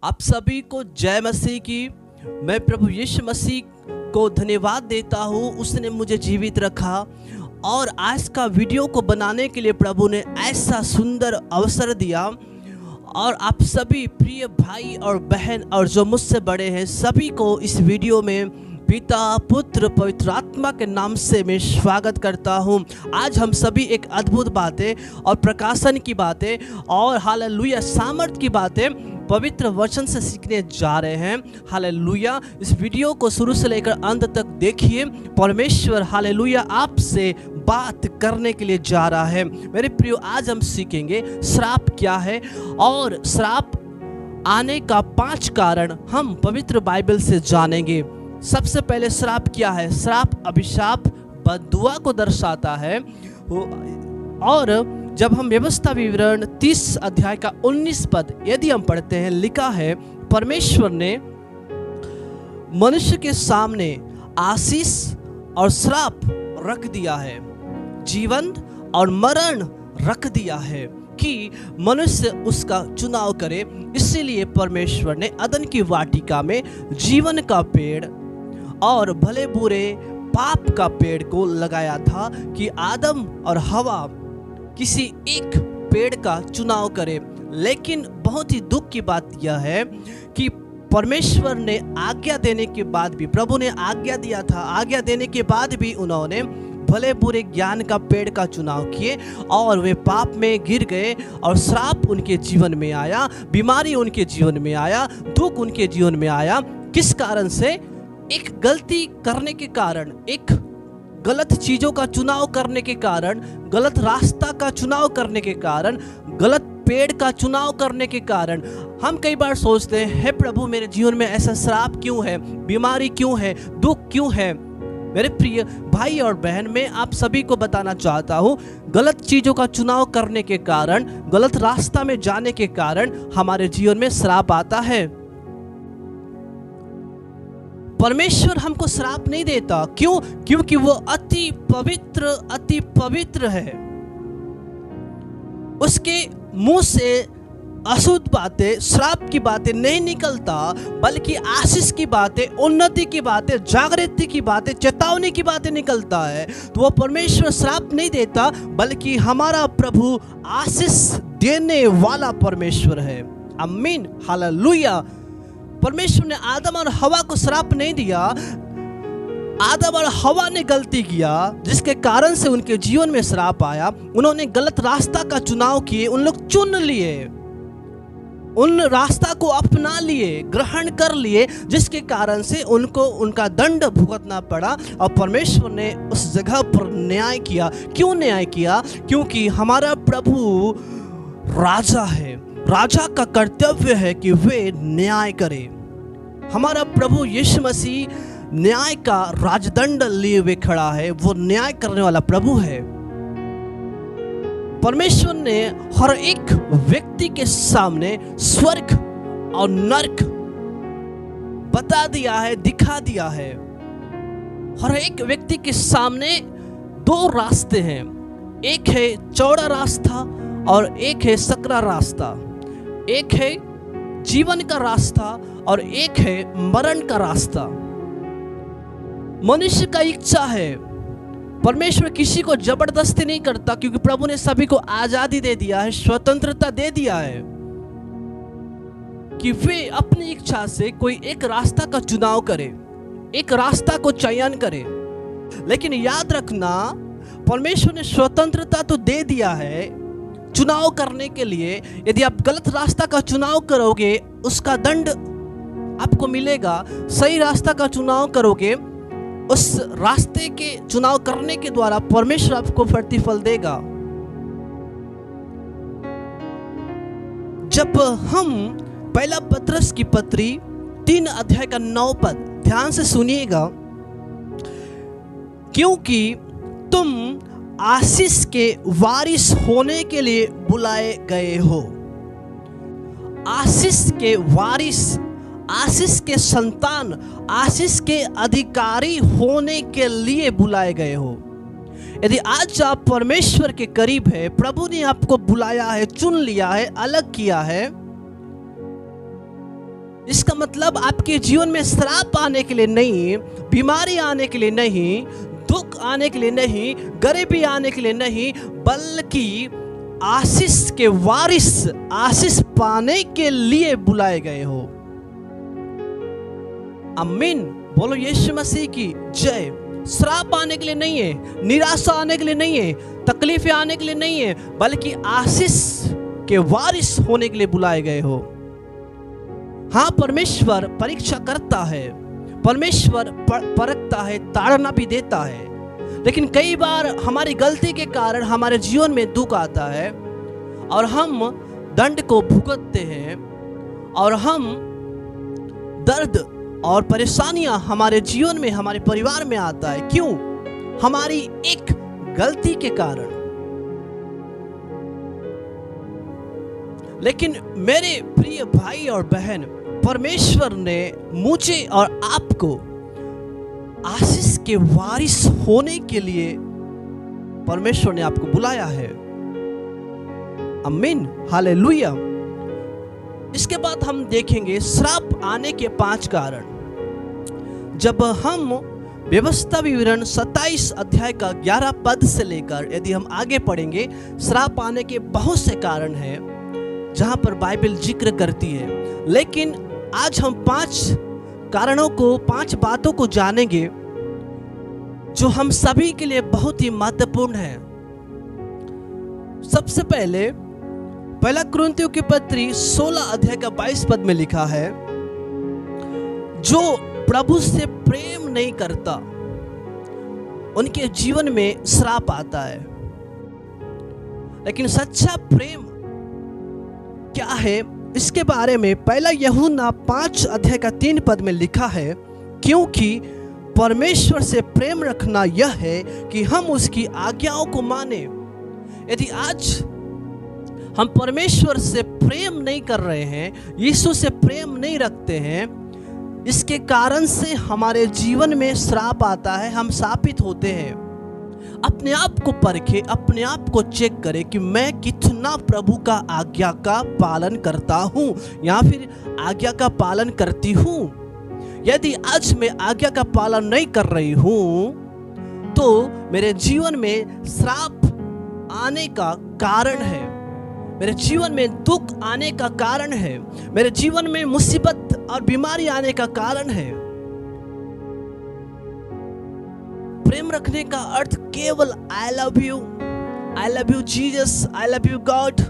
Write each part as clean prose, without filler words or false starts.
आप सभी को जय मसीह की। मैं प्रभु यीशु मसीह को धन्यवाद देता हूँ, उसने मुझे जीवित रखा और आज का वीडियो को बनाने के लिए प्रभु ने ऐसा सुंदर अवसर दिया। और आप सभी प्रिय भाई और बहन और जो मुझसे बड़े हैं सभी को इस वीडियो में पिता पुत्र पवित्र आत्मा के नाम से मैं स्वागत करता हूं। आज हम सभी एक अद्भुत बातें और प्रकाशन की बातें और हालेलुया सामर्थ की बातें पवित्र वचन से सीखने जा रहे हैं। हालेलुया, इस वीडियो को शुरू से लेकर अंत तक देखिए। परमेश्वर हालेलुया आपसे बात करने के लिए जा रहा है। मेरे प्रियो, आज हम सीखेंगे श्राप क्या है और श्राप आने का 5 कारण हम पवित्र बाइबल से जानेंगे। सबसे पहले श्राप क्या है? श्राप अभिशाप बद्दुआ को दर्शाता है। और जब हम व्यवस्था विवरण 30 अध्याय का 19 पद यदि हम पढ़ते हैं, लिखा है परमेश्वर ने मनुष्य के सामने आशीष और श्राप रख दिया है, जीवन और मरण रख दिया है कि मनुष्य उसका चुनाव करे। इसीलिए परमेश्वर ने अदन की वाटिका में जीवन का पेड़ और भले बुरे पाप का पेड़ को लगाया था कि आदम और हवा किसी एक पेड़ का चुनाव करें। लेकिन बहुत ही दुख की बात यह है कि परमेश्वर ने आज्ञा देने के बाद भी, प्रभु ने आज्ञा दिया था, आज्ञा देने के बाद भी उन्होंने भले बुरे ज्ञान का पेड़ का चुनाव किए और वे पाप में गिर गए और श्राप उनके जीवन में आया, बीमारी उनके जीवन में आया, दुख उनके जीवन में आया। किस कारण से? एक गलती करने के कारण, एक गलत चीजों का चुनाव करने के कारण, गलत रास्ता का चुनाव करने के कारण, गलत पेड़ का चुनाव करने के कारण हम कई बार सोचते हैं, हे प्रभु मेरे जीवन में ऐसा श्राप क्यों है, बीमारी क्यों है, दुख क्यों है? मेरे प्रिय भाई और बहन, मैं आप सभी को बताना चाहता हूँ, गलत चीजों का चुनाव करने के कारण, गलत रास्ता में जाने के कारण हमारे जीवन में श्राप आता है। परमेश्वर हमको श्राप नहीं देता। क्यों? क्योंकि वो अति पवित्र है। उसके मुंह से अशुद्ध बातें, श्राप की बातें नहीं निकलता, बल्कि आशीष की बातें, उन्नति की बातें, जागृति की बातें, चेतावनी की बातें निकलता है। तो वो परमेश्वर श्राप नहीं देता, बल्कि हमारा प्रभु आशीष देने वाला परमेश्वर है। आमीन, हालेलुया। परमेश्वर ने आदम और हवा को श्राप नहीं दिया। आदम और हवा ने गलती किया जिसके कारण से उनके जीवन में श्राप आया। उन्होंने गलत रास्ता का चुनाव किए, उन लोग चुन लिए, उन रास्ता को अपना लिए, ग्रहण कर लिए, जिसके कारण से उनको उनका दंड भुगतना पड़ा। और परमेश्वर ने उस जगह पर न्याय किया। क्यों न्याय किया? क्योंकि हमारा प्रभु राजा है। राजा का कर्तव्य है कि वे न्याय करे। हमारा प्रभु यीशु मसीह न्याय का राजदंड लिए हुए खड़ा है। वो न्याय करने वाला प्रभु है। परमेश्वर ने हर एक व्यक्ति के सामने स्वर्ग और नरक बता दिया है, दिखा दिया है। हर एक व्यक्ति के सामने 2 रास्ते हैं, एक है चौड़ा रास्ता और एक है सकरा रास्ता। एक है जीवन का रास्ता और एक है मरण का रास्ता। मनुष्य का इच्छा है। परमेश्वर किसी को जबरदस्ती नहीं करता, क्योंकि प्रभु ने सभी को आजादी दे दिया है, स्वतंत्रता दे दिया है कि वे अपनी इच्छा से कोई एक रास्ता का चुनाव करे, एक रास्ता को चयन करे। लेकिन याद रखना, परमेश्वर ने स्वतंत्रता तो दे दिया है चुनाव करने के लिए। यदि आप गलत रास्ता का चुनाव करोगे उसका दंड आपको मिलेगा। सही रास्ता का चुनाव करोगे, उस रास्ते के चुनाव करने के द्वारा परमेश्वर आपको प्रतिफल देगा। जब हम पहला पत्रस की पत्री 3 अध्याय का 9 पद ध्यान से सुनिएगा, क्योंकि तुम आशीष के वारिस होने के लिए बुलाए गए हो। आशीष के वारिस, आशीष के संतान, आशीष के अधिकारी होने के लिए बुलाए गए हो। यदि आज आप परमेश्वर के करीब है, प्रभु ने आपको बुलाया है, चुन लिया है, अलग किया है, इसका मतलब आपके जीवन में श्राप आने के लिए नहीं, बीमारी आने के लिए नहीं, दुख आने के लिए नहीं, गरीबी आने के लिए नहीं, बल्कि आशीष के वारिस, आशीष पाने के लिए बुलाए गए हो। आमीन। बोलो यीशु मसीह की जय। श्राप आने के लिए नहीं है, निराशा आने के लिए नहीं है, तकलीफें आने के लिए नहीं है, बल्कि आशीष के वारिस होने के लिए बुलाए गए हो। हाँ, परमेश्वर परीक्षा करता है, परमेश्वर परखता है, ताड़ना भी देता है, लेकिन कई बार हमारी गलती के कारण हमारे जीवन में दुख आता है और हम दंड को भुगतते हैं और हम दर्द और परेशानियां हमारे जीवन में, हमारे परिवार में आता है। क्यों? हमारी एक गलती के कारण। लेकिन मेरे प्रिय भाई और बहन, परमेश्वर ने मुझे और आपको आशीष के वारिस होने के लिए परमेश्वर ने आपको बुलाया है। आमीन, हालेलुया। इसके बाद हम देखेंगे श्राप आने के 5 कारण। जब हम व्यवस्था विवरण 27 अध्याय का 11 पद से लेकर यदि हम आगे पढ़ेंगे, श्राप आने के बहुत से कारण हैं जहां पर बाइबल जिक्र करती है। लेकिन आज हम 5 कारणों को, 5 बातों को जानेंगे जो हम सभी के लिए बहुत ही महत्वपूर्ण है। सबसे पहले पहला कुरिन्थियों की पत्री 16 अध्याय का 22 पद में लिखा है, जो प्रभु से प्रेम नहीं करता उनके जीवन में श्राप आता है। लेकिन सच्चा प्रेम क्या है, इसके बारे में पहला यूहन्ना 5 अध्याय का 3 पद में लिखा है, क्योंकि परमेश्वर से प्रेम रखना यह है कि हम उसकी आज्ञाओं को माने। यदि आज हम परमेश्वर से प्रेम नहीं कर रहे हैं, यीशु से प्रेम नहीं रखते हैं, इसके कारण से हमारे जीवन में श्राप आता है, हम शापित होते हैं। अपने आप को परखें, अपने आप को चेक करें कि मैं कितना प्रभु का आज्ञा का पालन करता हूँ या फिर आज्ञा का पालन करती हूँ। यदि आज मैं आज्ञा का पालन नहीं कर रही हूँ तो मेरे जीवन में श्राप आने का कारण है, मेरे जीवन में दुख आने का कारण है, मेरे जीवन में मुसीबत और बीमारी आने का कारण है। प्रेम रखने का अर्थ केवल I love you Jesus, I love you God,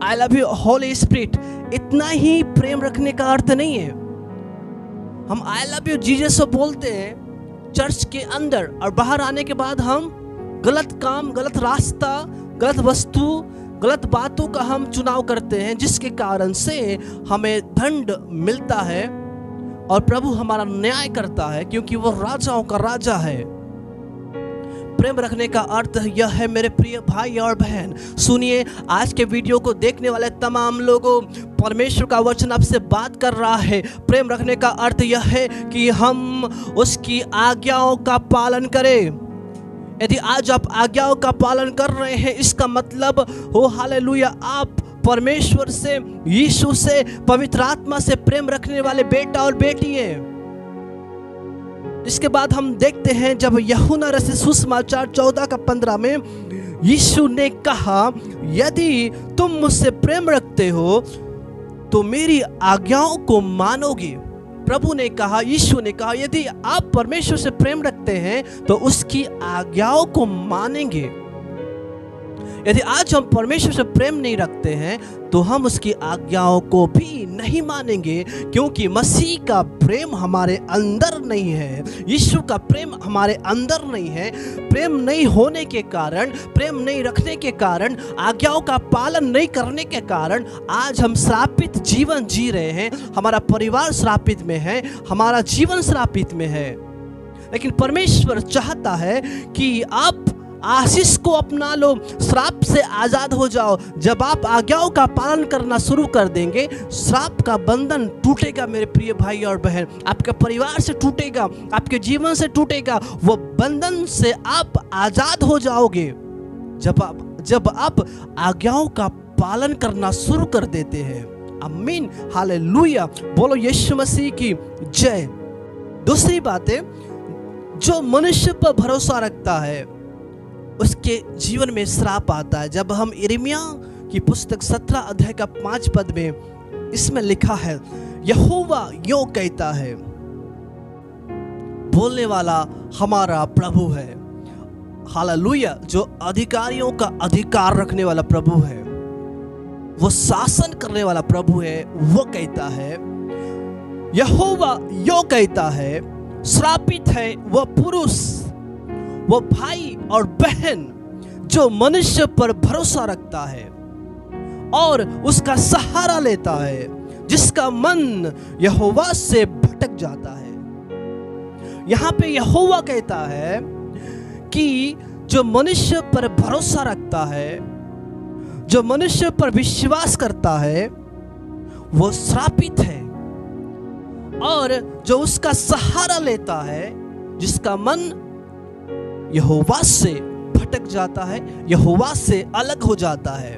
I love you Holi spirit, इतना ही प्रेम रखने का अर्थ नहीं है। हम आई लव यू जीसस बोलते हैं चर्च के अंदर और बाहर आने के बाद हम गलत काम, गलत रास्ता, गलत वस्तु, गलत बातों का हम चुनाव करते हैं, जिसके कारण से हमें दंड मिलता है और प्रभु हमारा न्याय करता है, क्योंकि वो राजाओं का राजा है। प्रेम रखने का अर्थ यह है मेरे प्रिय भाई और बहन, सुनिए, आज के वीडियो को देखने वाले तमाम लोगों, परमेश्वर का वचन आपसे बात कर रहा है। प्रेम रखने का अर्थ यह है कि हम उसकी आज्ञाओं का पालन करें। यदि आज आप आज्ञाओं का पालन कर रहे हैं, इसका मतलब हो हालेलुया, आप परमेश्वर से, यीशु से, पवित्र आत्मा से प्रेम रखने वाले बेटा और बेटी हैं। इसके बाद हम देखते हैं जब यूहन्ना रचित सुसमाचार 14 का 15 में यीशु ने कहा, यदि तुम मुझसे प्रेम रखते हो तो मेरी आज्ञाओं को मानोगे। प्रभु ने कहा, यीशु ने कहा, यदि आप परमेश्वर से प्रेम रखते हैं तो उसकी आज्ञाओं को मानेंगे। यदि आज हम परमेश्वर से प्रेम नहीं रखते हैं तो हम उसकी आज्ञाओं को भी नहीं मानेंगे, क्योंकि मसीह का प्रेम हमारे अंदर नहीं है, यीशु का प्रेम हमारे अंदर नहीं है। प्रेम नहीं होने के कारण, प्रेम नहीं रखने के कारण, आज्ञाओं का पालन नहीं करने के कारण आज हम श्रापित जीवन जी रहे हैं, हमारा परिवार श्रापित में है, हमारा जीवन श्रापित में है। लेकिन परमेश्वर चाहता है कि आप आशीष को अपना लो, श्राप से आजाद हो जाओ। जब आप आज्ञाओं का पालन करना शुरू कर देंगे, श्राप का बंधन टूटेगा मेरे प्रिय भाई और बहन, आपके परिवार से टूटेगा, आपके जीवन से टूटेगा, वो बंधन से आप आजाद हो जाओगे जब आप आज्ञाओं का पालन करना शुरू कर देते हैं। आमीन, हालेलुया। बोलो यीशु मसीह की जय। दूसरी बात है, जो मनुष्य पर भरोसा रखता है उसके जीवन में श्राप आता है। जब हम यिर्मयाह की पुस्तक 17 अध्याय का 5 पद में इसमें लिखा है, यहोवा यो कहता है, बोलने वाला हमारा प्रभु है, हालेलुया, जो अधिकारियों का अधिकार रखने वाला प्रभु है, वो शासन करने वाला प्रभु है। वो कहता है, यहोवा यो कहता है, श्रापित है वो पुरुष, वो भाई और बहन जो मनुष्य पर भरोसा रखता है और उसका सहारा लेता है, जिसका मन यहोवा से भटक जाता है। यहाँ पे यहोवा कहता है कि जो मनुष्य पर भरोसा रखता है, जो मनुष्य पर विश्वास करता है, वो श्रापित है, और जो उसका सहारा लेता है, जिसका मन यहोवा से भटक जाता है, यहोवा से अलग हो जाता है।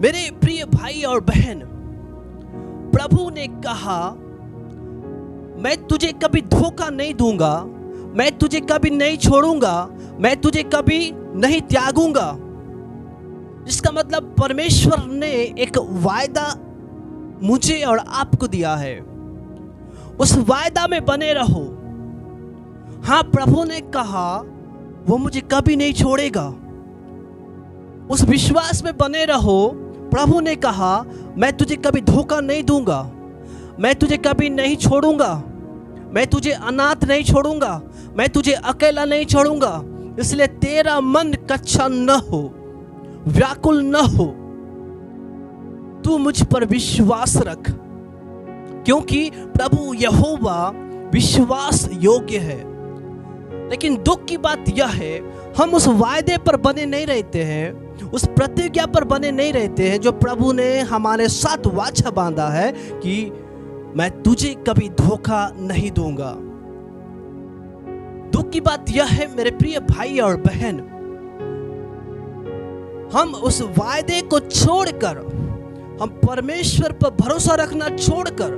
मेरे प्रिय भाई और बहन, प्रभु ने कहा, मैं तुझे कभी धोखा नहीं दूंगा, मैं तुझे कभी नहीं छोड़ूंगा, मैं तुझे कभी नहीं त्यागूंगा। इसका मतलब परमेश्वर ने एक वायदा मुझे और आपको दिया है, उस वायदा में बने रहो। हाँ, प्रभु ने कहा वो मुझे कभी नहीं छोड़ेगा, उस विश्वास में बने रहो। प्रभु ने कहा, मैं तुझे कभी धोखा नहीं दूंगा, मैं तुझे कभी नहीं छोड़ूंगा, मैं तुझे अनाथ नहीं छोड़ूंगा, मैं तुझे अकेला नहीं छोड़ूंगा। इसलिए तेरा मन कच्चा न हो, व्याकुल न हो, तू मुझ पर विश्वास रख, क्योंकि प्रभु यहोवा विश्वास योग्य है। लेकिन दुख की बात यह है, हम उस वायदे पर बने नहीं रहते हैं, उस प्रतिज्ञा पर बने नहीं रहते हैं जो प्रभु ने हमारे साथ वाचा बांधा है कि मैं तुझे कभी धोखा नहीं दूंगा। दुख की बात यह है मेरे प्रिय भाई और बहन, हम उस वायदे को छोड़कर, हम परमेश्वर पर भरोसा रखना छोड़कर,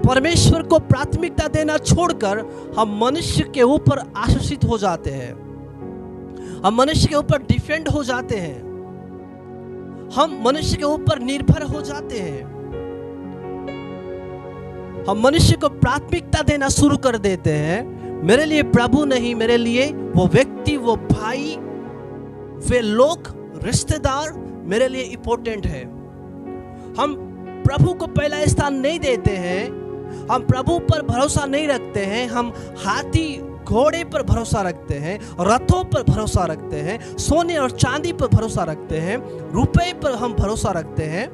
परमेश्वर को प्राथमिकता देना छोड़कर हम मनुष्य के ऊपर आश्रित हो जाते हैं, हम मनुष्य के ऊपर डिपेंड हो जाते हैं, हम मनुष्य के ऊपर निर्भर हो जाते हैं, हम मनुष्य को प्राथमिकता देना शुरू कर देते हैं। मेरे लिए प्रभु नहीं, मेरे लिए वो व्यक्ति, वो भाई, वे लोग, रिश्तेदार मेरे लिए इंपॉर्टेंट है। हम प्रभु को पहला स्थान नहीं देते हैं, हम प्रभु पर भरोसा नहीं रखते हैं, हम हाथी घोड़े पर भरोसा रखते हैं, रथों पर भरोसा रखते हैं, सोने और चांदी पर भरोसा रखते हैं, रुपए पर हम भरोसा रखते हैं,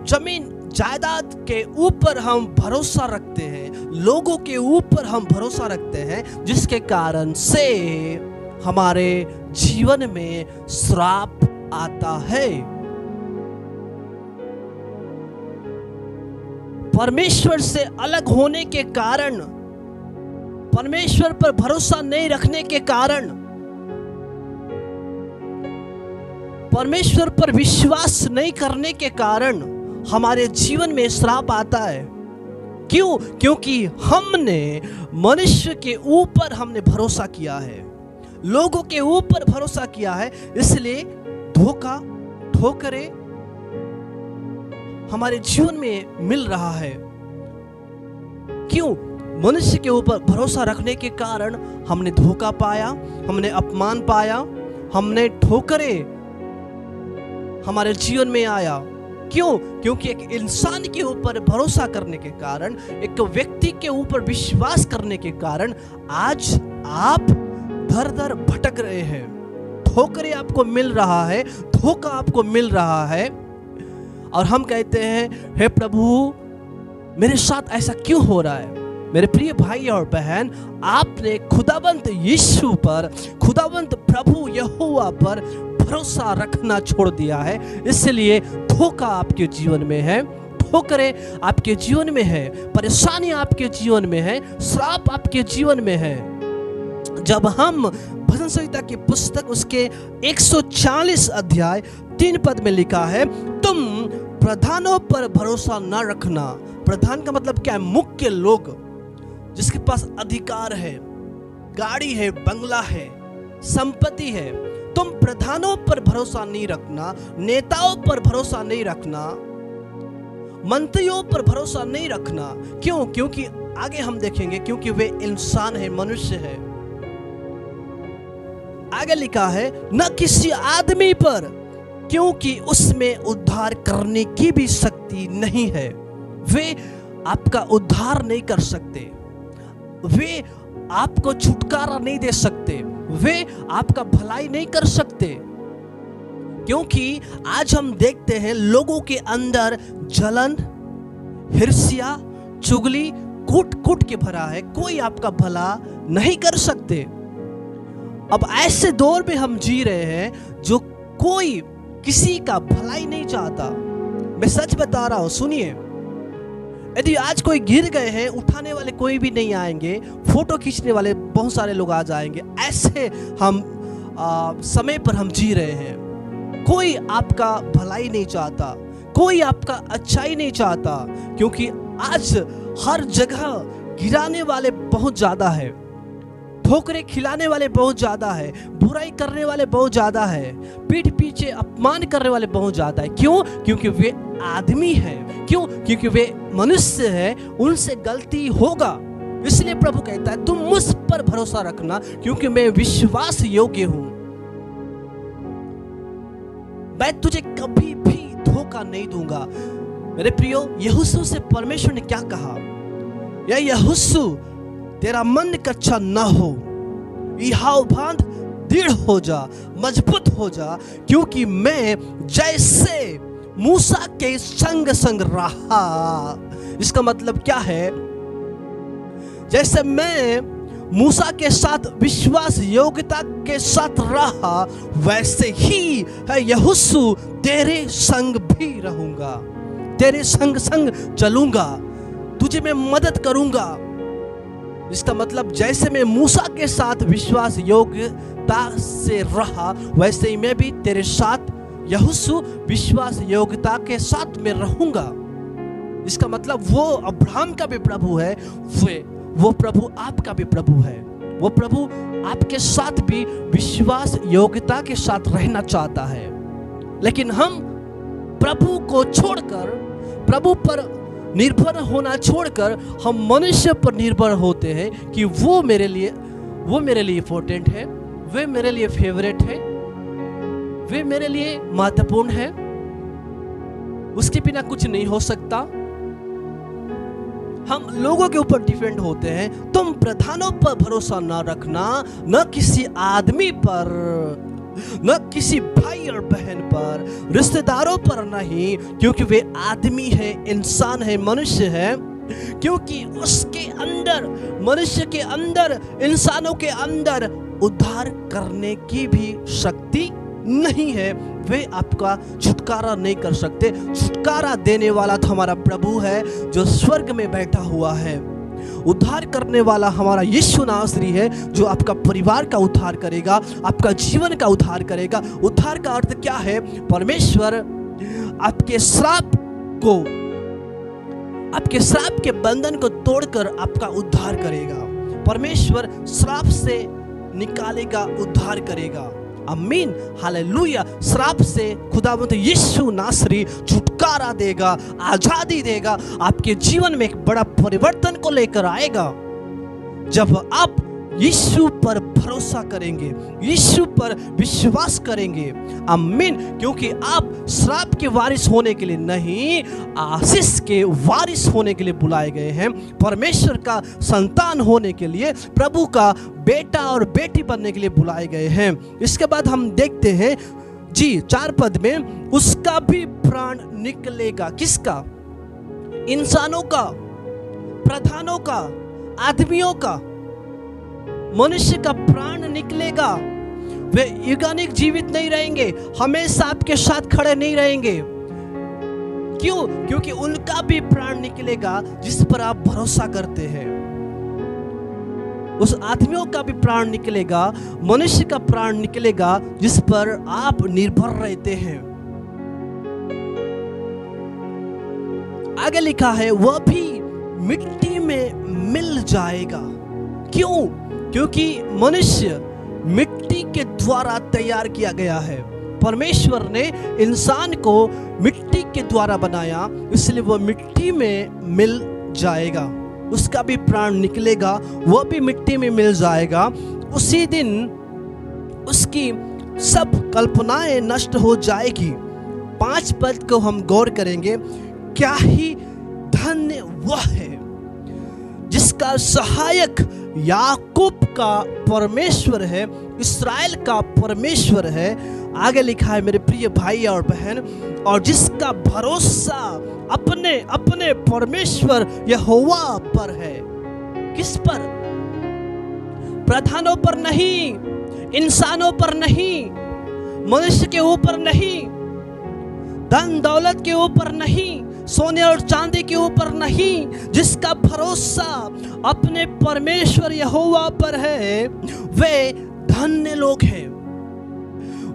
जमीन जायदाद के ऊपर हम भरोसा रखते हैं, लोगों के ऊपर हम भरोसा रखते हैं, जिसके कारण से हमारे जीवन में श्राप आता है। परमेश्वर से अलग होने के कारण, परमेश्वर पर भरोसा नहीं रखने के कारण, परमेश्वर पर विश्वास नहीं करने के कारण हमारे जीवन में श्राप आता है। क्यों? क्योंकि हमने मनुष्य के ऊपर हमने भरोसा किया है, लोगों के ऊपर भरोसा किया है, इसलिए धोखा, ठोकरें हमारे जीवन में मिल रहा है। क्यों? मनुष्य के ऊपर भरोसा रखने के कारण हमने धोखा पाया, हमने अपमान पाया, हमने ठोकरें हमारे जीवन में आया। क्यों? क्योंकि एक इंसान के ऊपर भरोसा करने के कारण, एक व्यक्ति के ऊपर विश्वास करने के कारण आज आप दर दर भटक रहे हैं, ठोकरें आपको मिल रहा है, धोखा आपको मिल रहा है, और हम कहते हैं, हे प्रभु मेरे साथ ऐसा क्यों हो रहा है? मेरे प्रिय भाई और बहन, आपने खुदावंत यीशु पर, खुदावंत प्रभु यहोवा पर भरोसा रखना छोड़ दिया है। इसलिए धोखा आपके जीवन में है, ठोकरें आपके जीवन में है, परेशानी आपके जीवन में है, श्राप आपके जीवन में है। जब हम भजन संहिता की पुस्तक उसके 140 अध्याय 3 पद में लिखा है, तुम प्रधानों पर भरोसा न रखना। प्रधान का मतलब क्या है? मुख्य लोग, जिसके पास अधिकार है, गाड़ी है, बंगला है, संपत्ति है। तुम प्रधानों पर भरोसा नहीं रखना, नेताओं पर भरोसा नहीं रखना, मंत्रियों पर भरोसा नहीं रखना। क्यों? क्योंकि आगे हम देखेंगे, क्योंकि वे इंसान है, मनुष्य है। आगे लिखा है, न किसी आदमी पर, क्योंकि उसमें उद्धार करने की भी शक्ति नहीं है। वे आपका उद्धार नहीं कर सकते, वे आपको छुटकारा नहीं दे सकते, वे आपका भलाई नहीं कर सकते। क्योंकि आज हम देखते हैं लोगों के अंदर जलन, हिर्ष्या, चुगली कूट कूट के भरा है। कोई आपका भला नहीं कर सकते। अब ऐसे दौर में हम जी रहे हैं जो कोई किसी का भलाई नहीं चाहता। मैं सच बता रहा हूं, सुनिए, यदि आज कोई गिर गए हैं, उठाने वाले कोई भी नहीं आएंगे, फोटो खींचने वाले बहुत सारे लोग आ जाएंगे। ऐसे हम समय पर हम जी रहे हैं। कोई आपका भलाई नहीं चाहता, कोई आपका अच्छाई नहीं चाहता, क्योंकि आज हर जगह गिराने वाले बहुत ज्यादा है, ठोकरें खिलाने वाले बहुत ज्यादा है, बुराई करने वाले बहुत ज्यादा है, पीठ पीछे अपमान करने वाले बहुत ज्यादा है। क्यों? क्योंकि वे आदमी है। क्यों? क्योंकि वे मनुष्य है, उनसे गलती होगा। इसलिए प्रभु कहता है, तुम मुझ पर भरोसा रखना, क्योंकि मैं विश्वास योग्य हूं। मैं तुझे कभी भी धोखा नहीं दूंगा। मेरे प्रियो, यहोशू से परमेश्वर ने क्या कहा? या यहोशू, तेरा मन कच्चा न हो, इहाव बांध, दृढ़ हो जा, मजबूत हो जा, क्योंकि मैं जैसे मूसा के संग संग रहा। इसका मतलब क्या है? जैसे मैं मूसा के साथ विश्वास योग्यता के साथ रहा, वैसे ही है यहोशू, तेरे संग भी रहूंगा, तेरे संग संग चलूंगा, तुझे मैं मदद करूंगा। इसका मतलब जैसे मैं मूसा के साथ विश्वास योग्यता से रहा, वैसे ही मैं भी तेरे साथ यहोशू विश्वास योग्यता के साथ में रहूंगा। इसका मतलब वो अब्राहम का भी प्रभु है, वो प्रभु आपका भी प्रभु है। वो प्रभु आपके साथ भी विश्वास योग्यता के साथ रहना चाहता है। लेकिन हम प्रभु को छोड़कर, प्रभु पर निर्भर होना छोड़कर हम मनुष्य पर निर्भर होते हैं कि वो मेरे लिए इंपॉर्टेंट है, वे मेरे लिए फेवरेट है, वे मेरे लिए महत्वपूर्ण है, उसके बिना कुछ नहीं हो सकता। हम लोगों के ऊपर डिपेंड होते हैं। तुम प्रधानों पर भरोसा न रखना, न किसी आदमी पर, न किसी भाई और बहन पर, रिश्तेदारों पर नहीं, क्योंकि वे आदमी है, इंसान है, मनुष्य है। क्योंकि उसके अंदर, मनुष्य के अंदर, इंसानों के अंदर उद्धार करने की भी शक्ति नहीं है। वे आपका छुटकारा नहीं कर सकते। छुटकारा देने वाला तो हमारा प्रभु है जो स्वर्ग में बैठा हुआ है। उद्धार करने वाला हमारा यीशु नासरी है जो आपका परिवार का उद्धार करेगा, आपका जीवन का उद्धार करेगा। उद्धार का अर्थ क्या है? परमेश्वर आपके श्राप के बंधन को तोड़कर आपका उद्धार करेगा। परमेश्वर श्राप से निकालेगा, उद्धार करेगा। आमीन, हालेलुया। श्राप से खुदावंद यीशु नासरी छुटकारा देगा, आजादी देगा, आपके जीवन में एक बड़ा परिवर्तन को लेकर आएगा। जब आप यीशु पर भरोसा करेंगे, यीशु पर विश्वास करेंगे। आमीन। क्योंकि आप श्राप के वारिस होने के लिए नहीं, आशीष के वारिस होने के लिए बुलाए गए हैं। परमेश्वर का संतान होने के लिए, प्रभु का बेटा और बेटी बनने के लिए बुलाए गए हैं। इसके बाद हम देखते हैं जी 4 पद में, उसका भी प्राण निकलेगा। किसका? इंसानों का, प्रधानों का, आदमियों का, मनुष्य का प्राण निकलेगा। वे युगानिक जीवित नहीं रहेंगे, हमेशा आपके साथ खड़े नहीं रहेंगे। क्यों? क्योंकि उनका भी प्राण निकलेगा जिस पर आप भरोसा करते हैं। उस आदमियों का भी प्राण निकलेगा, मनुष्य का प्राण निकलेगा जिस पर आप निर्भर रहते हैं। आगे लिखा है वह भी मिट्टी में मिल जाएगा। क्यों? क्योंकि मनुष्य मिट्टी के द्वारा तैयार किया गया है। परमेश्वर ने इंसान को मिट्टी के द्वारा बनाया, इसलिए वह मिट्टी में मिल जाएगा। उसका भी प्राण निकलेगा, वह भी मिट्टी में मिल जाएगा। उसी दिन उसकी सब कल्पनाएं नष्ट हो जाएगी। 5 पद को हम गौर करेंगे। क्या ही धन्य वह है जिसका सहायक याकूब का परमेश्वर है, इस्राएल का परमेश्वर है। आगे लिखा है मेरे प्रिय भाई और बहन, और जिसका भरोसा अपने अपने परमेश्वर यहोवा पर है। किस पर? प्रधानों पर नहीं, इंसानों पर नहीं, मनुष्य के ऊपर नहीं, धन दौलत के ऊपर नहीं, सोने और चांदी के ऊपर नहीं। जिसका भरोसा अपने परमेश्वर यहोवा पर है, वे धन्य लोग हैं,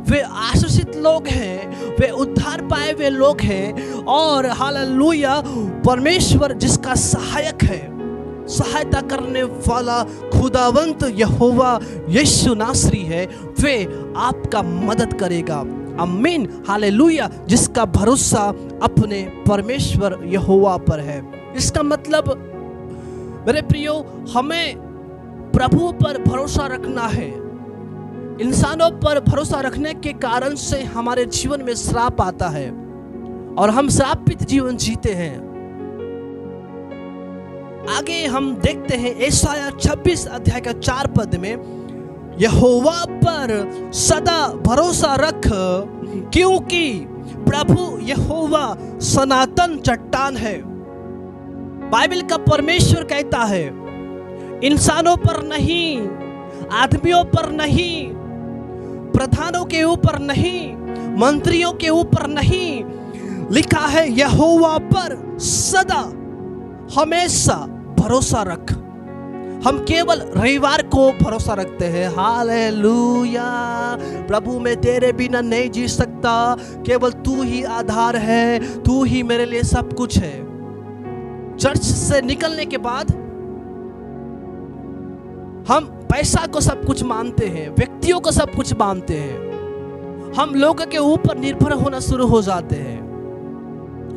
वे आशीषित लोग हैं, वे उद्धार पाए हुए लोग हैं। और हालेलुया, परमेश्वर जिसका सहायक है, सहायता करने वाला खुदावंत यहोवा यीशु नासरी है, वे आपका मदद करेगा। आमीन, हालेलुया। जिसका भरोसा अपने परमेश्वर यहोवा पर है। इसका मतलब मेरे प्रियो, हमें प्रभु पर भरोसा रखना है। इंसानों पर भरोसा रखने के कारण से हमारे जीवन में श्राप आता है और हम श्रापित जीवन जीते हैं। आगे हम देखते हैं यशायाह 26 अध्याय का 4 पद में, यहोवा पर सदा भरोसा रख, क्योंकि प्रभु यहोवा सनातन चट्टान है। बाइबल का परमेश्वर कहता है, इंसानों पर नहीं, आदमियों पर नहीं, प्रधानों के ऊपर नहीं, मंत्रियों के ऊपर नहीं, लिखा है यहोवा पर सदा हमेशा भरोसा रख। हम केवल रविवार को भरोसा रखते हैं। हालेलुया, प्रभु मैं तेरे बिना नहीं जी सकता, केवल तू ही आधार है, तू ही मेरे लिए सब कुछ है। चर्च से निकलने के बाद हम पैसा को सब कुछ मानते हैं, व्यक्तियों को सब कुछ मानते हैं, हम लोगों के ऊपर निर्भर होना शुरू हो जाते हैं।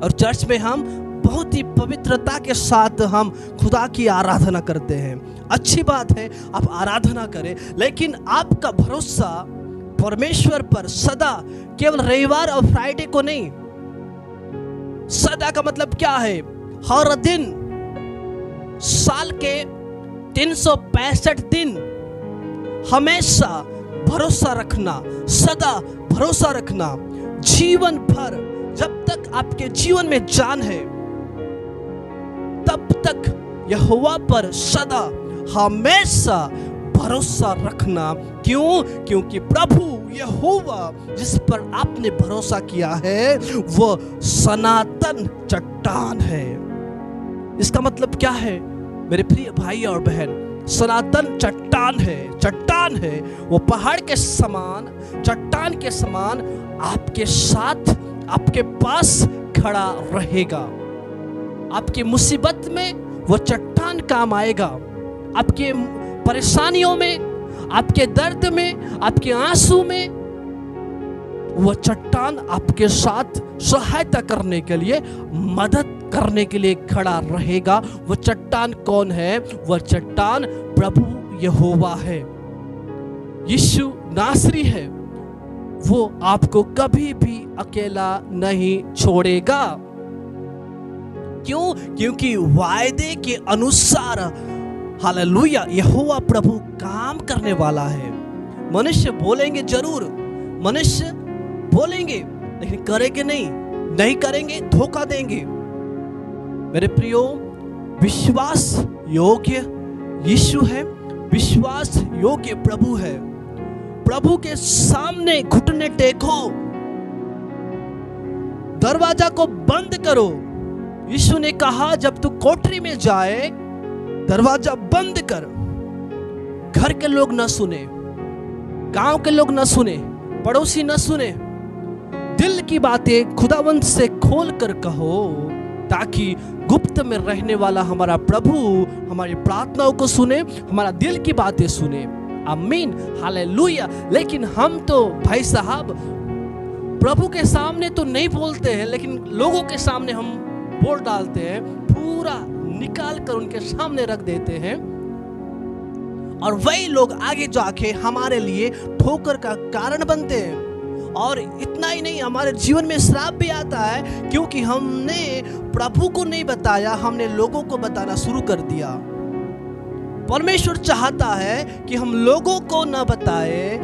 और चर्च में हम बहुत ही पवित्रता के साथ हम खुदा की आराधना करते हैं। अच्छी बात है, आप आराधना करें, लेकिन आपका भरोसा परमेश्वर पर सदा, केवल रविवार और फ्राइडे को नहीं। सदा का मतलब क्या है? हर दिन, साल के 365 दिन हमेशा भरोसा रखना, सदा भरोसा रखना, जीवन भर, जब तक आपके जीवन में जान है तब तक यहोवा पर सदा हमेशा भरोसा रखना। क्यों? क्योंकि प्रभु यहोवा जिस पर आपने भरोसा किया है वो सनातन चट्टान है। इसका मतलब क्या है मेरे प्रिय भाई और बहन? सनातन चट्टान है, चट्टान है, वो पहाड़ के समान, चट्टान के समान आपके साथ, आपके पास खड़ा रहेगा। आपकी मुसीबत में वो चट्टान काम आएगा, आपके परेशानियों में, आपके दर्द में, आपके आंसू में वो चट्टान आपके साथ सहायता करने के लिए, मदद करने के लिए खड़ा रहेगा। वो चट्टान कौन है? वो चट्टान प्रभु यहोवा है, यीशु नासरी है। वो आपको कभी भी अकेला नहीं छोड़ेगा। क्यों? क्योंकि वायदे के अनुसार हालेलुया यहोवा प्रभु काम करने वाला है। मनुष्य बोलेंगे जरूर, मनुष्य बोलेंगे, लेकिन करेंगे नहीं, नहीं करेंगे धोखा देंगे। मेरे प्रियो, विश्वास योग्य यीशु है, विश्वास योग्य प्रभु है। प्रभु के सामने घुटने टेको, दरवाजा को बंद करो। यीशु ने कहा जब तू कोठरी में जाए दरवाजा बंद कर, घर के लोग न सुने, गांव के लोग न सुने, पड़ोसी न सुने। दिल की बातें खुदावंत से खोल कर कहो, ताकि गुप्त में रहने वाला हमारा प्रभु हमारी प्रार्थनाओं को सुने, हमारा दिल की बातें सुने। आमीन, हालेलुया। लेकिन हम तो भाई साहब प्रभु के सामने तो नहीं बोलते हैं, लेकिन लोगों के सामने हम बोल डालते हैं, पूरा निकाल कर उनके सामने रख देते हैं, और वही लोग आगे जाके हमारे लिए ठोकर का कारण बनते हैं। और इतना ही नहीं, हमारे जीवन में श्राप भी आता है, क्योंकि हमने प्रभु को नहीं बताया, हमने लोगों को बताना शुरू कर दिया। परमेश्वर चाहता है कि हम लोगों को न बताए।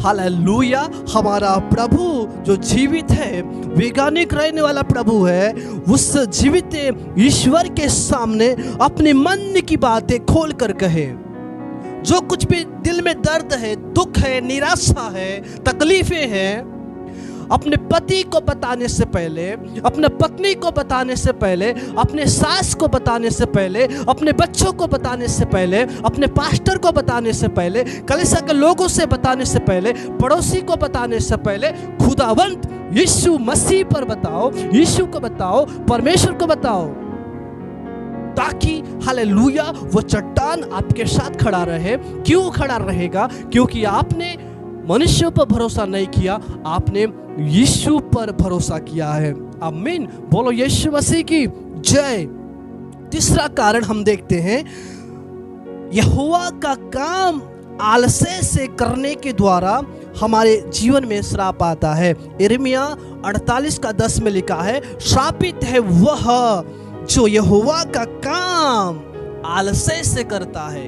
हालेलुया। हमारा प्रभु जो जीवित है, वैज्ञानिक रहने वाला प्रभु है, उस जीवित ईश्वर के सामने अपने मन की बातें खोल कर कहे। जो कुछ भी दिल में दर्द है, दुख है, निराशा है, तकलीफें हैं, अपने पति को बताने से पहले, अपने पत्नी को बताने से पहले, अपने सास को बताने से पहले, अपने बच्चों को बताने से पहले, अपने पास्टर को बताने से पहले, कलीसिया के लोगों से बताने से पहले, पड़ोसी को बताने से पहले, खुदावंत यीशु मसीह पर बताओ, यीशु को बताओ, परमेश्वर को बताओ, ताकि हालेलुया वो चट्टान आपके साथ खड़ा रहे। क्यों खड़ा रहेगा? क्योंकि आपने मनुष्य पर भरोसा नहीं किया, आपने यीशु पर भरोसा किया है। आमीन, बोलो यीशु मसीह की जय। तीसरा कारण हम देखते हैं, यहोवा का काम आलस्य से करने के द्वारा हमारे जीवन में श्राप आता है। यिर्मयाह 48:10 में लिखा है, श्रापित है वह जो यहोवा का काम आलस्य से करता है।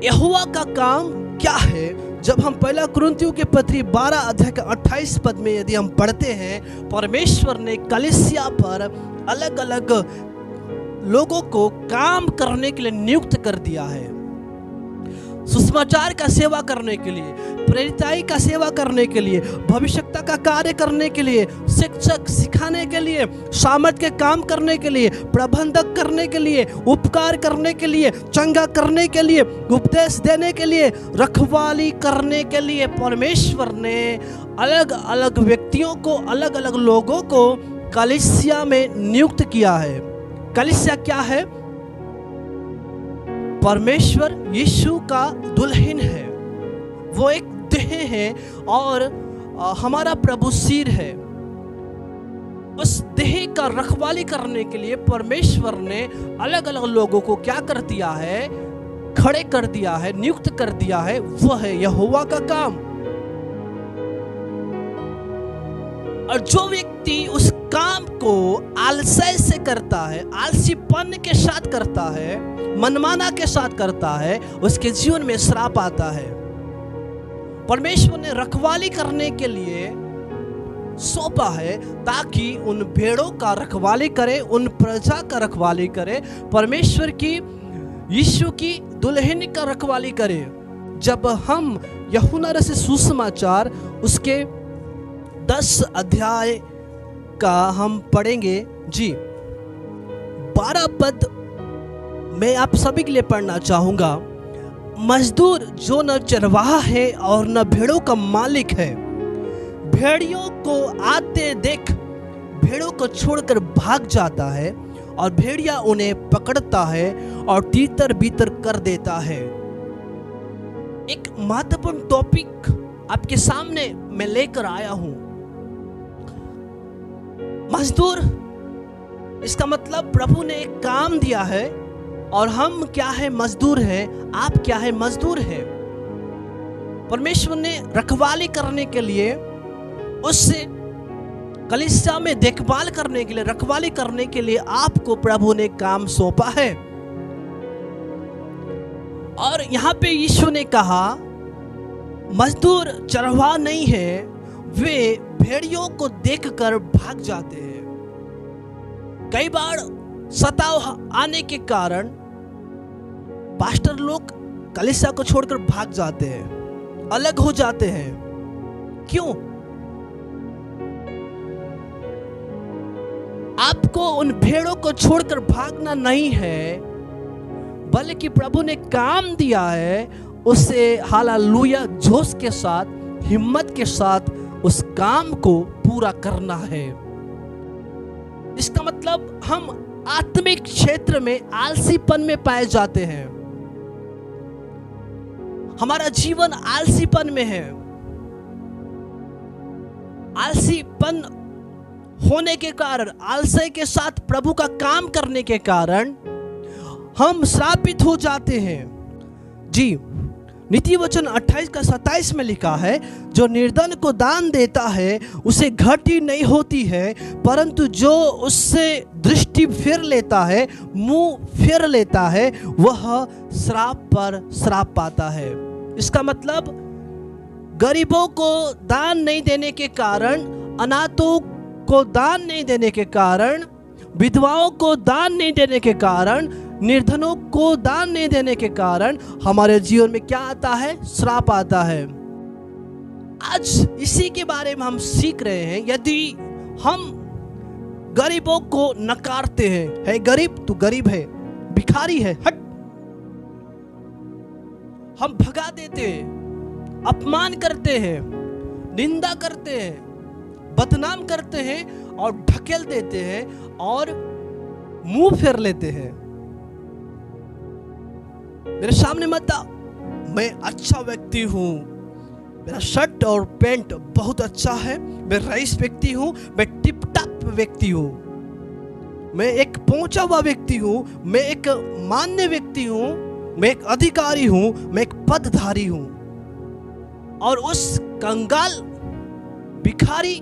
यहोवा का काम क्या है? जब हम पहला कुरिन्थियों के पत्री 12:28 में यदि हम पढ़ते हैं, परमेश्वर ने कलीसिया पर अलग अलग लोगों को काम करने के लिए नियुक्त कर दिया है। सुसमाचार का सेवा करने के लिए, प्रेरिताई का सेवा करने के लिए, भविष्यवक्ता का कार्य करने के लिए, शिक्षक सिखाने के लिए, सामर्थ के काम करने के लिए, प्रबंधक करने के लिए, उपकार करने के लिए, चंगा करने के लिए, उपदेश देने के लिए, रखवाली करने के लिए परमेश्वर ने अलग अलग व्यक्तियों को, अलग अलग लोगों को कलीसिया में नियुक्त किया है। कलीसिया क्या है? परमेश्वर यीशु का दुल्हन है, वो एक देह है और हमारा प्रभु सिर है। उस देह का रखवाली करने के लिए परमेश्वर ने अलग अलग लोगों को क्या कर दिया है? खड़े कर दिया है, नियुक्त कर दिया है। वो है यहोवा का काम। और जो व्यक्ति उस काम को आलस्य से करता है, आलसीपन के साथ करता है, मनमाना के साथ करता है, उसके जीवन में श्राप आता है। परमेश्वर ने रखवाली करने के लिए सौंपा है, ताकि उन भेड़ों का रखवाली करे, उन प्रजा का रखवाली करे, परमेश्वर की, यीशु की दुल्हन का रखवाली करे। जब हम यूहन्ना रचित सुसमाचार उसके 10 अध्याय का हम पढ़ेंगे जी, 12 पद मैं आप सभी के लिए पढ़ना चाहूंगा। मजदूर जो न चरवाहा है और न भेड़ों का मालिक है, भेड़ियों को आते देख भेड़ों को छोड़कर भाग जाता है, और भेड़िया उन्हें पकड़ता है और तीतर बीतर कर देता है। एक महत्वपूर्ण टॉपिक आपके सामने मैं लेकर आया हूं। मजदूर, इसका मतलब प्रभु ने एक काम दिया है और हम क्या है? मजदूर है। आप क्या है? मजदूर है। परमेश्वर ने रखवाली करने के लिए, उससे कलीसिया में देखभाल करने के लिए, रखवाली करने के लिए आपको प्रभु ने काम सौंपा है। और यहां पे यीशु ने कहा, मजदूर चरवाहा नहीं है, वे भेड़ियों को देखकर भाग जाते हैं। कई बार सताव आने के कारण पास्टर लोग कलीसिया को छोड़कर भाग जाते हैं, अलग हो जाते हैं। क्यों? आपको उन भेड़ों को छोड़कर भागना नहीं है। बल्कि प्रभु ने काम दिया है उसे हालेलुया जोश के साथ, हिम्मत के साथ उस काम को पूरा करना है। इसका मतलब हम आत्मिक क्षेत्र में आलसीपन में पाए जाते हैं। हमारा जीवन आलसीपन में है। आलसीपन होने के कारण, आलस्य के साथ प्रभु का काम करने के कारण हम श्रापित हो जाते हैं। जी, नीति वचन 28 का 27 में लिखा है, जो निर्धन को दान देता है उसे घटी नहीं होती है, परंतु जो उससे दृष्टि फेर लेता है, मुंह फेर लेता है, वह श्राप पर श्राप पाता है। इसका मतलब गरीबों को दान नहीं देने के कारण, अनाथों को दान नहीं देने के कारण, विधवाओं को दान नहीं देने के कारण, निर्धनों को दान नहीं देने के कारण हमारे जीवन में क्या आता है? श्राप आता है। आज इसी के बारे में हम सीख रहे हैं। यदि हम गरीबों को नकारते हैं, है गरीब तू गरीब है, भिखारी है, हट, हम भगा देते हैं, अपमान करते हैं, निंदा करते हैं, बदनाम करते हैं और ढकेल देते हैं और मुंह फेर लेते हैं, मेरे सामने मत आ, मैं अच्छा व्यक्ति हूं, मेरा शर्ट और पैंट बहुत अच्छा है, मैं रईस व्यक्ति हूं, मैं टिप टॉप व्यक्ति हूं, मैं एक पहुंचा हुआ व्यक्ति हूं, मैं एक मान्य व्यक्ति हूं, मैं एक अधिकारी हूं, मैं एक पदधारी हूं। और उस कंगाल, भिखारी,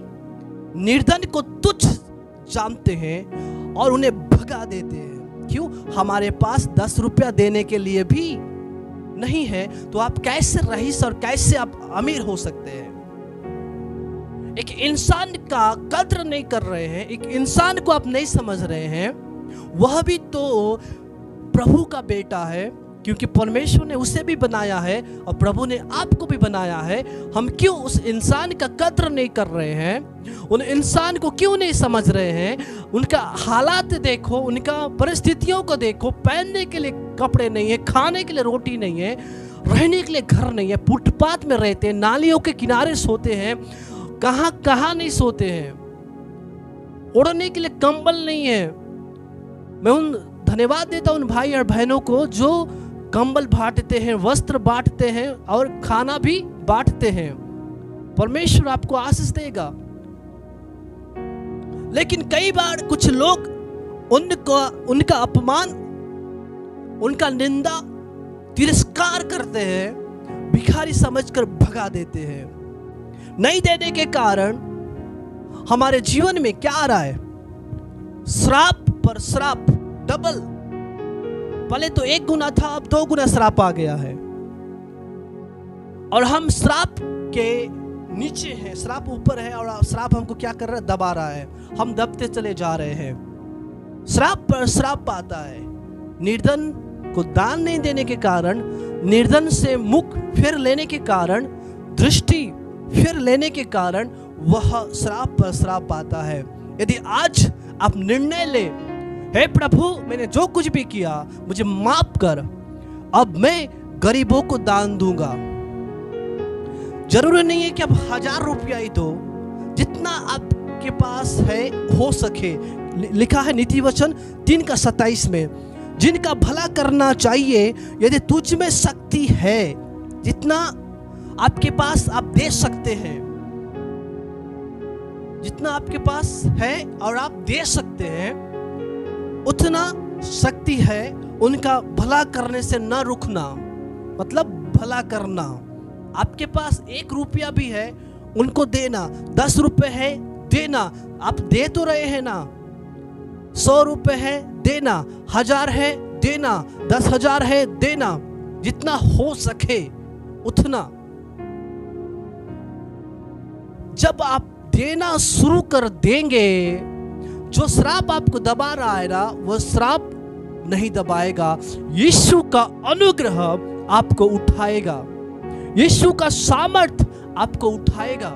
निर्धन को तुच्छ जानते हैं और उन्हें भगा देते हैं। क्यों? हमारे पास 10 रुपया देने के लिए भी नहीं है, तो आप कैसे रईस और कैसे आप अमीर हो सकते हैं? एक इंसान का कद्र नहीं कर रहे हैं, एक इंसान को आप नहीं समझ रहे हैं, वह भी तो प्रभु का बेटा है, क्योंकि परमेश्वर ने उसे भी बनाया है और प्रभु ने आपको भी बनाया है। हम क्यों उस इंसान का कद्र नहीं कर रहे हैं? उन इंसान को क्यों नहीं समझ रहे हैं? उनका हालात देखो, उनका परिस्थितियों को देखो। पहनने के लिए कपड़े नहीं है, खाने के लिए रोटी नहीं है, रहने के लिए घर नहीं है, फुटपाथ में रहते हैं, नालियों के किनारे सोते हैं, कहाँ कहाँ नहीं सोते हैं, ओढ़ने के लिए कंबल नहीं है। मैं उन धन्यवाद देता हूं उन भाई और बहनों को जो कंबल बांटते हैं, वस्त्र बांटते हैं और खाना भी बांटते हैं। परमेश्वर आपको आशीष देगा। लेकिन कई बार कुछ लोग उनका अपमान, उनका निंदा, तिरस्कार करते हैं, भिखारी समझकर भगा देते हैं। नहीं देने के कारण हमारे जीवन में क्या आ रहा है? श्राप पर श्राप, डबल। पहले तो 1 गुना था, अब 2 गुना श्राप आ गया है। और हम श्राप के नीचे हैं, श्राप ऊपर है और श्राप हमको क्या कर रहा है? दबा रहा है। हम दबते चले जा रहे हैं। श्राप पर श्राप आता है। निर्धन को दान नहीं देने के कारण, निर्धन से मुख फेर लेने के कारण, दृष्टि फेर लेने के कारण वह श्राप पर श्राप पाता है। यदि आज आप निर्णय ले, हे प्रभु, मैंने जो कुछ भी किया मुझे माफ कर, अब मैं गरीबों को दान दूंगा। जरूरी नहीं है कि आप 1000 रुपया ही दो, जितना आपके पास है हो सके। लिखा है नीति वचन 3 का 27 में, जिनका भला करना चाहिए, यदि तुझ में शक्ति है, जितना आपके पास आप दे सकते हैं, जितना आपके पास है और आप दे सकते हैं, उतना शक्ति है, उनका भला करने से न रुकना। मतलब भला करना। आपके पास 1 रुपया भी है, उनको देना। 10 रुपए है, देना। आप दे तो रहे हैं ना। 100 रुपए है, देना। 1000 है, देना। 10,000 है, देना। जितना हो सके उतना। जब आप देना शुरू कर देंगे, जो श्राप आपको दबा रहा है ना, वो श्राप नहीं दबाएगा। यीशु का अनुग्रह आपको उठाएगा, यीशु का सामर्थ आपको उठाएगा,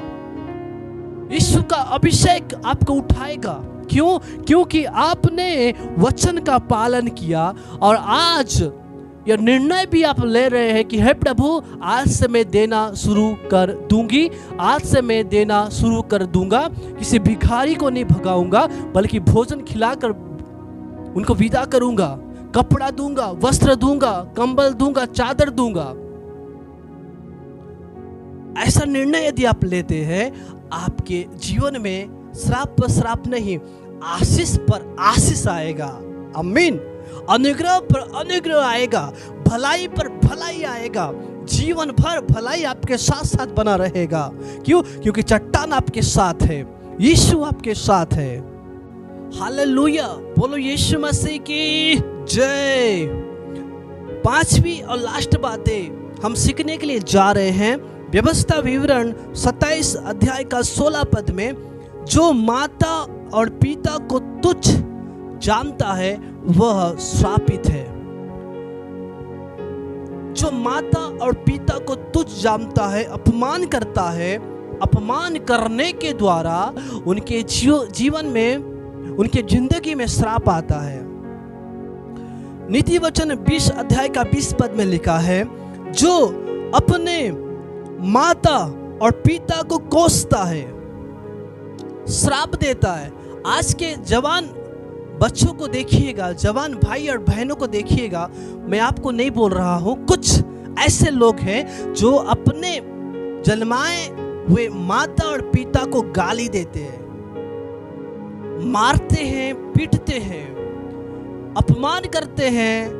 यीशु का अभिषेक आपको उठाएगा। क्यों? क्योंकि आपने वचन का पालन किया और आज या निर्णय भी आप ले रहे हैं कि हे प्रभु, आज से मैं देना शुरू कर दूंगी, आज से मैं देना शुरू कर दूंगा, किसी भिखारी को नहीं भगाऊंगा, बल्कि भोजन खिलाकर उनको विदा करूंगा, कपड़ा दूंगा, वस्त्र दूंगा, कंबल दूंगा, चादर दूंगा। ऐसा निर्णय यदि आप लेते हैं, आपके जीवन में श्राप पर श्राप नहीं, आशीष पर आशीष आएगा। आमीन। अनुग्रह पर अनुग्रह आएगा, भलाई पर भलाई आएगा, जीवन भर भलाई आपके साथ साथ बना रहेगा। क्यों? क्योंकि चट्टान आपके साथ है, यीशु आपके साथ है। हालेलुया, बोलो यीशु मसीह की जय। पांचवी और लास्ट बातें हम सीखने के लिए जा रहे हैं। व्यवस्था विवरण 27 अध्याय का 16 पद में, जो माता और पिता को तुच्छ जानता है वह श्रापित है। जो माता और पिता को तुच्छ जानता है, अपमान करता है, अपमान करने के द्वारा उनके जीवन में, उनके जिंदगी में श्राप आता है। नीति वचन 20 अध्याय का 20 पद में लिखा है, जो अपने माता और पिता को कोसता है, श्राप देता है। आज के जवान बच्चों को देखिएगा, जवान भाई और बहनों को देखिएगा, मैं आपको नहीं बोल रहा हूं, कुछ ऐसे लोग हैं जो अपने जन्माए हुए माता और पिता को गाली देते हैं, मारते हैं, पीटते हैं, अपमान करते हैं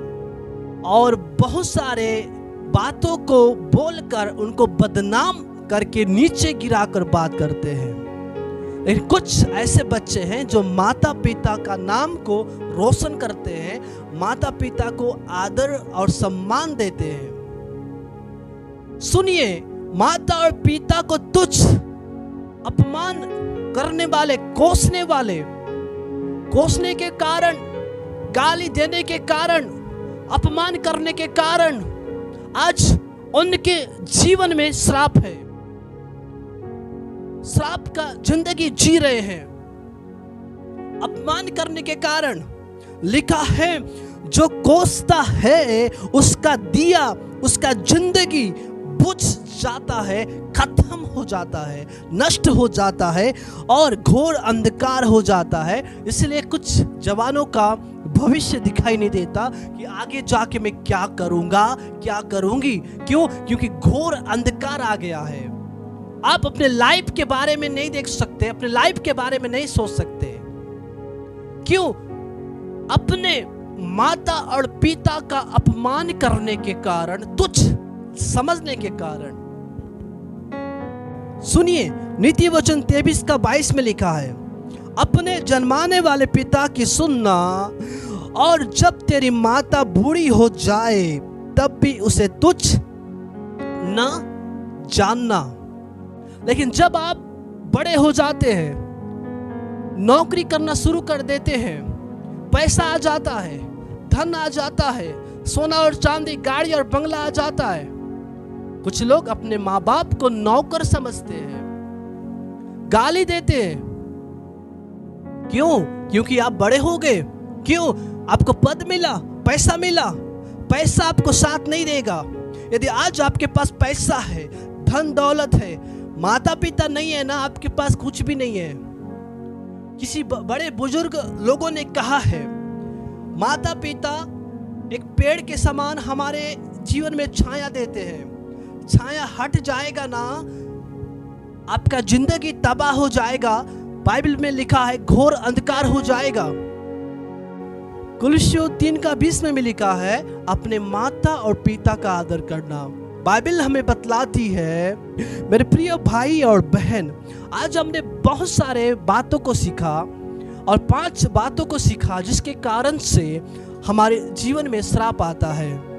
और बहुत सारे बातों को बोलकर उनको बदनाम करके नीचे गिराकर बात करते हैं। लेकिन कुछ ऐसे बच्चे हैं जो माता पिता का नाम को रोशन करते हैं, माता पिता को आदर और सम्मान देते हैं। सुनिए, माता और पिता को तुच्छ, अपमान करने वाले, कोसने के कारण, गाली देने के कारण, अपमान करने के कारण आज उनके जीवन में श्राप है, श्राप का जिंदगी जी रहे हैं। अपमान करने के कारण लिखा है, जो कोसता है उसका दिया, उसका जिंदगी बुझ जाता है, खत्म हो जाता है, नष्ट हो जाता है और घोर अंधकार हो जाता है। इसलिए कुछ जवानों का भविष्य दिखाई नहीं देता कि आगे जाके मैं क्या करूंगा, क्या करूंगी। क्यों? क्योंकि घोर अंधकार आ गया है। आप अपने लाइफ के बारे में नहीं देख सकते, अपने लाइफ के बारे में नहीं सोच सकते। क्यों? अपने माता और पिता का अपमान करने के कारण, तुच्छ समझने के कारण। सुनिए, नीति वचन 23 का 22 में लिखा है, अपने जन्माने वाले पिता की सुनना, और जब तेरी माता बूढ़ी हो जाए तब भी उसे तुच्छ न जानना। लेकिन जब आप बड़े हो जाते हैं, नौकरी करना शुरू कर देते हैं, पैसा आ जाता है, धन आ जाता है, सोना और चांदी, गाड़ी और बंगला आ जाता है, कुछ लोग अपने माँ बाप को नौकर समझते हैं, गाली देते हैं। क्यों? क्योंकि आप बड़े हो गए। क्यों? आपको पद मिला, पैसा मिला। पैसा आपको साथ नहीं देगा। यदि आज आपके पास पैसा है, धन दौलत है, माता पिता नहीं है ना, आपके पास कुछ भी नहीं है। किसी बड़े बुजुर्ग लोगों ने कहा है, माता पिता एक पेड़ के समान हमारे जीवन में छाया देते हैं। छाया हट जाएगा ना, आपका जिंदगी तबाह हो जाएगा। बाइबल में लिखा है, घोर अंधकार हो जाएगा। कुलुस्सियों 3 का 20 में भी लिखा है, अपने माता और पिता का आदर करना। बाइबल हमें बतलाती है, मेरे प्रिय भाई और बहन, आज हमने बहुत सारे बातों को सीखा और 5 बातों को सीखा जिसके कारण से हमारे जीवन में श्राप आता है।